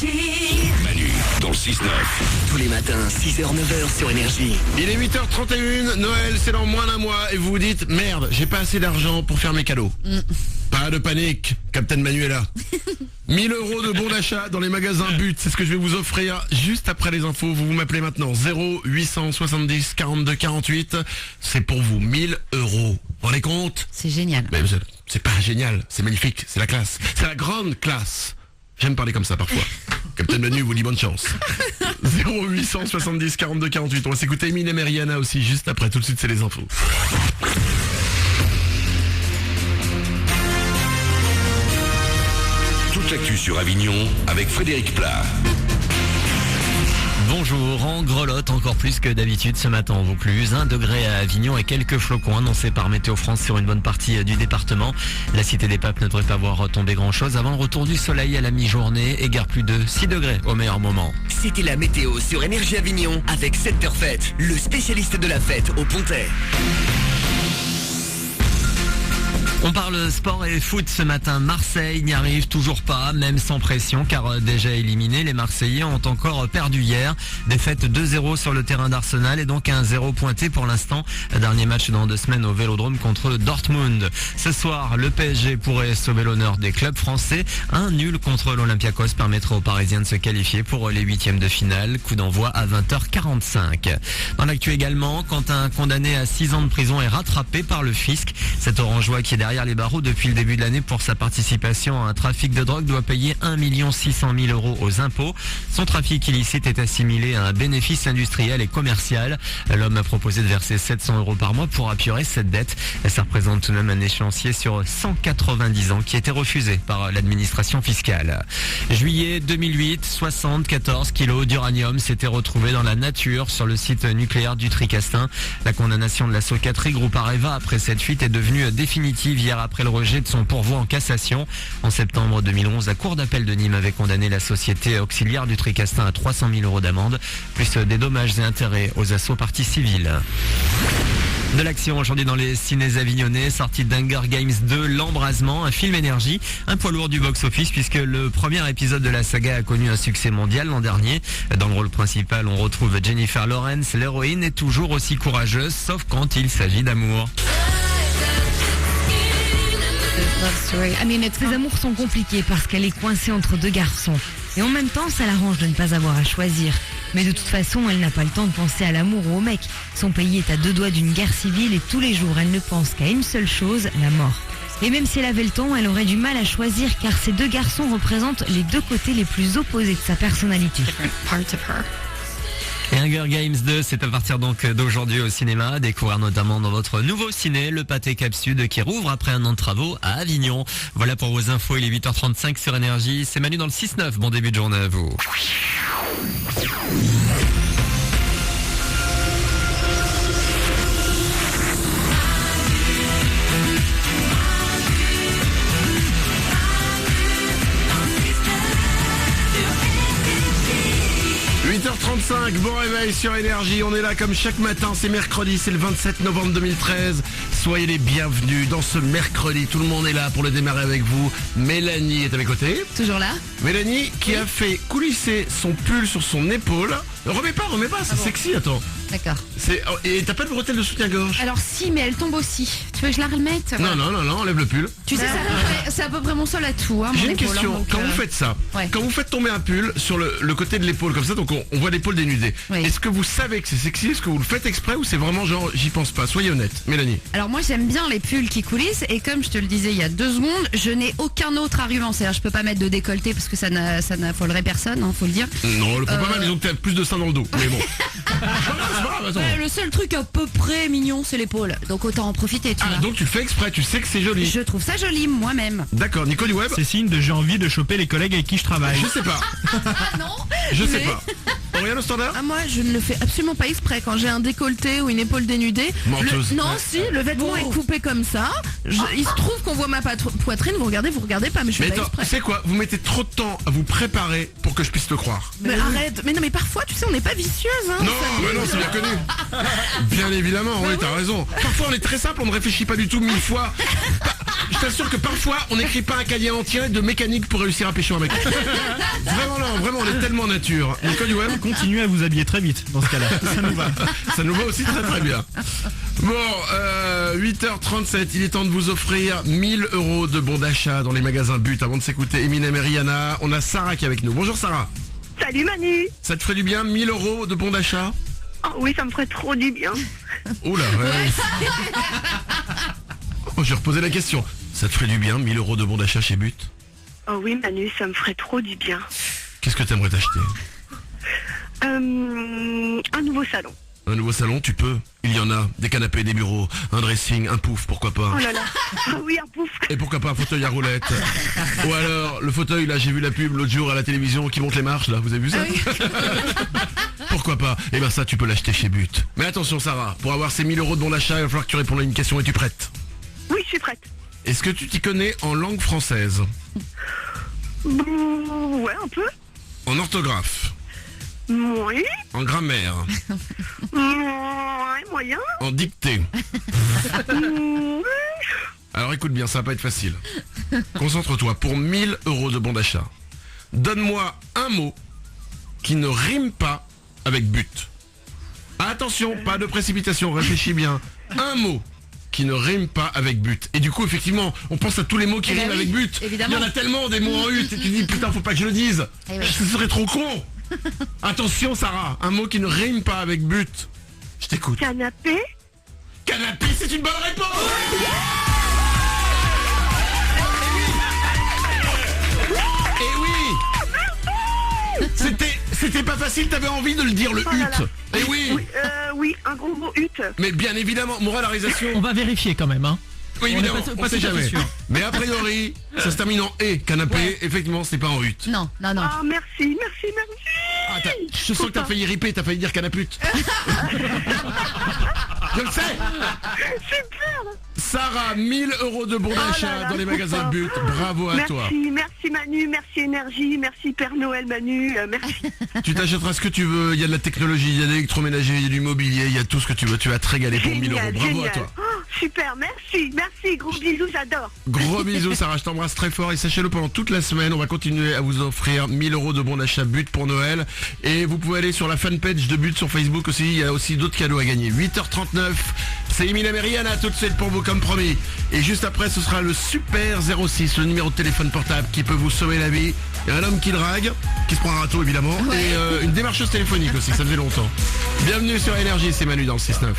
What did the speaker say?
Manu, dans le 6-9. Tous les matins, 6h-9h sur Énergie. Il est 8h31, Noël c'est dans moins d'un mois et vous vous dites merde, j'ai pas assez d'argent pour faire mes cadeaux. Pas de panique, Captain Manu est là. 1000 € de bons d'achat dans les magasins But, c'est ce que je vais vous offrir juste après les infos. Vous m'appelez maintenant 0870 42 48. C'est pour vous, 1000 €. Vous rendez compte? C'est génial. Mais c'est pas génial, c'est magnifique, c'est la classe. C'est la grande classe. J'aime parler comme ça parfois. Captain Manu vous dit bonne chance. 0870 42 48. On va s'écouter Eminem et Rihanna aussi juste après. Tout de suite c'est les infos. Toute l'actu sur Avignon avec Frédéric Plat. Bonjour, en grelotte encore plus que d'habitude ce matin en Vaucluse. 1 degré à Avignon et quelques flocons annoncés par Météo France sur une bonne partie du département. La cité des Papes ne devrait pas voir tomber grand chose avant le retour du soleil à la mi-journée et guère plus de 6 degrés au meilleur moment. C'était la météo sur Énergie Avignon avec Secteur Fête, le spécialiste de la fête au Pontet. On parle sport et foot ce matin. Marseille n'y arrive toujours pas, même sans pression, car déjà éliminés, les Marseillais ont encore perdu hier. Défaite 2-0 sur le terrain d'Arsenal et donc un 0 pointé pour l'instant. Dernier match dans 2 semaines au Vélodrome contre Dortmund. Ce soir, le PSG pourrait sauver l'honneur des clubs français. Un nul contre l'Olympiakos permettra aux Parisiens de se qualifier pour les 8e de finale. Coup d'envoi à 20h45. Dans l'actu également, quand un condamné à 6 ans de prison est rattrapé par le fisc, cet Orangeois qui est derrière les barreaux depuis le début de l'année pour sa participation à un trafic de drogue doit payer 1 600 000 € aux impôts. Son trafic illicite est assimilé à un bénéfice industriel et commercial. L'homme a proposé de verser 700 € par mois pour apurer cette dette. Ça représente tout de même un échéancier sur 190 ans qui a été refusé par l'administration fiscale. Juillet 2008, 74 kilos d'uranium s'étaient retrouvés dans la nature sur le site nucléaire du Tricastin. La condamnation de la Socaterie Groupe Areva après cette fuite est devenue définitive hier après le rejet de son pourvoi en cassation. En septembre 2011, la Cour d'appel de Nîmes avait condamné la société auxiliaire du Tricastin à 300 000 € d'amende, plus des dommages et intérêts aux assauts parties civiles. De l'action aujourd'hui dans les cinés avignonnais, sortie d'Hunger Games 2, l'embrasement, un film énergie, un poids lourd du box-office puisque le premier épisode de la saga a connu un succès mondial l'an dernier. Dans le rôle principal, on retrouve Jennifer Lawrence, l'héroïne est toujours aussi courageuse, sauf quand il s'agit d'amour. Ses amours sont compliqués parce qu'elle est coincée entre 2 garçons. Et en même temps, ça l'arrange de ne pas avoir à choisir. Mais de toute façon, elle n'a pas le temps de penser à l'amour ou au mec. Son pays est à 2 doigts d'une guerre civile et tous les jours, elle ne pense qu'à une seule chose, la mort. Et même si elle avait le temps, elle aurait du mal à choisir car ces 2 garçons représentent les 2 côtés les plus opposés de sa personnalité. Et Hunger Games 2, c'est à partir donc d'aujourd'hui au cinéma, à découvrir notamment dans votre nouveau ciné, le Pâté Cap Sud qui rouvre après un an de travaux à Avignon. Voilà pour vos infos, il est 8h35 sur Énergie, c'est Manu dans le 6-9, bon début de journée à vous. 8h35, bon réveil sur Énergie, on est là comme chaque matin, c'est mercredi, c'est le 27 novembre 2013. Soyez les bienvenus dans ce mercredi, tout le monde est là pour le démarrer avec vous. Mélanie est à mes côtés. Toujours là? Mélanie qui a fait coulisser son pull sur son épaule. Remets pas, c'est sexy, attends. D'accord. Et t'as pas de bretelle de soutien-gorge? Alors si, mais elle tombe aussi. Tu veux que je la remette? Non, enlève le pull. Tu sais, c'est à peu près mon seul atout. Hein, J'ai mon une épaule, question, donc, quand vous faites ça, ouais. quand vous faites tomber un pull sur le côté de l'épaule comme ça, donc on voit l'épaule dénudée, Oui. est-ce que vous savez que c'est sexy? Est-ce que vous le faites exprès ou c'est vraiment genre j'y pense pas? Soyez honnête, Mélanie. Alors moi j'aime bien les pulls qui coulissent et comme je te le disais il y a 2 secondes, je n'ai aucun autre argument. C'est-à-dire je peux pas mettre de décolleté parce que ça n'affolerait personne, hein, faut le dire. Non, le prend pas mal, disons que t'as plus de seins dans le dos, mais bon. C'est pas grave, attends. Le seul truc à peu près mignon c'est l'épaule, donc autant en profiter, tu vois. Donc tu le fais exprès, tu sais que c'est joli. Je trouve ça joli moi-même. D'accord, Nico du Web? C'est signe de j'ai envie de choper les collègues avec qui je travaille. Je sais pas. Ah non. Je sais Mais- pas. Aurélien le standard? Ah, moi je ne le fais absolument pas exprès quand j'ai un décolleté ou une épaule dénudée. Menteuse. Non, si, le vêtement est coupé comme ça. Il se trouve qu'on voit ma poitrine, vous regardez pas, mais je fais Mais pas attends, exprès. tu sais quoi? Vous mettez trop de temps à vous préparer pour que je puisse te croire. Mais arrête, mais non, mais parfois, tu sais, on n'est pas vicieuse, hein. Non, ça mais dit- non, c'est bien connu. Bien évidemment, oui, t'as raison. Parfois on est très simple, on ne réfléchit pas du tout 1000 fois. Je t'assure que parfois, on n'écrit pas un cahier entier de mécanique pour réussir à pêcher un mec. Vraiment non, vraiment, on est tellement nature. Nicole Duhem, Continuez à vous habiller très vite dans ce cas-là. Ça nous va. ça nous va aussi très très bien. Bon, 8h37, il est temps de vous offrir 1000 € de bons d'achat dans les magasins But. Avant de s'écouter Eminem et Rihanna, on a Sarah qui est avec nous. Bonjour Sarah. Salut Manu. Ça te ferait du bien, 1000 € de bons d'achat? Oh oui, ça me ferait trop du bien. Oula, ouais. Oh, j'ai reposé la question. Ça te ferait du bien, 1000 € de bons d'achat chez But? Oh oui Manu, ça me ferait trop du bien. Qu'est-ce que t'aimerais t'acheter? Un nouveau salon. Un nouveau salon, tu peux. Il y en a, des canapés, des bureaux, un dressing, un pouf, pourquoi pas. Oh là là. Ah oui, un pouf. Et pourquoi pas un fauteuil à roulette. Ou alors, le fauteuil, là, j'ai vu la pub l'autre jour à la télévision qui monte les marches, là, vous avez vu ça? Pourquoi pas? Eh ben ça, tu peux l'acheter chez But. Mais attention Sarah, pour avoir ces 1000 € de bon d'achat, il va falloir que tu répondes à une question. Es-tu prête? Oui, je suis prête. Est-ce que tu t'y connais en langue française? Ouais, un peu. En orthographe? Oui. En grammaire? Ouais, moyen. En dictée? Oui. Alors écoute bien, ça va pas être facile. Concentre-toi, pour 1000 € de bon d'achat, donne-moi un mot qui ne rime pas avec but. Attention, pas de précipitation, réfléchis bien. Un mot qui ne rime pas avec but. Et du coup, effectivement, on pense à tous les mots qui riment avec but. évidemment. Il y en a tellement des mots en ut, et tu dis putain, faut pas que je le dise. Ce serait trop con. Attention Sarah, un mot qui ne rime pas avec but. Je t'écoute. Canapé. Canapé, c'est une bonne réponse. Et oui. C'était pas facile, t'avais envie de le dire, le Oh là là. hut. Et oui. Oui, un gros mot hut. Mais bien évidemment, moralisation. On va vérifier quand même, hein. Oui, On est évidemment, pas on sait tout à fait jamais. sûr. Mais a priori, ça se termine en et. Canapé, Ouais. effectivement, c'est pas en hut. Non, non, non. Ah, merci. Ah, je sens que t'as failli riper, t'as failli dire canapute. Je le sais. Super. Sarah, 1000 € de bons là d'achat là, dans les trop magasins fort. But. Bravo à toi. Merci Manu, merci Énergie, merci Père Noël Manu, merci. Tu t'achèteras ce que tu veux. Il y a de la technologie, il y a de l'électroménager, il y a du mobilier, il y a tout ce que tu veux. Tu vas te régaler pour 1000 €. Génial, Bravo génial. à toi. Oh, super, merci, gros bisous, j'adore. Gros bisous Sarah, je t'embrasse très fort et sachez-le, pendant toute la semaine, on va continuer à vous offrir 1000 € de bons d'achat But pour Noël. Et vous pouvez aller sur la fanpage de But sur Facebook aussi, il y a aussi d'autres cadeaux à gagner. 8h39, c'est Eminem et Rihanna tout de suite pour vous comme promis. Et juste après, ce sera le Super 06, le numéro de téléphone portable qui peut vous sauver la vie. Il y a un homme qui drague, qui se prend un râteau évidemment, et une démarcheuse téléphonique aussi, ça faisait longtemps. Bienvenue sur Énergie, c'est Manu dans le 6-9.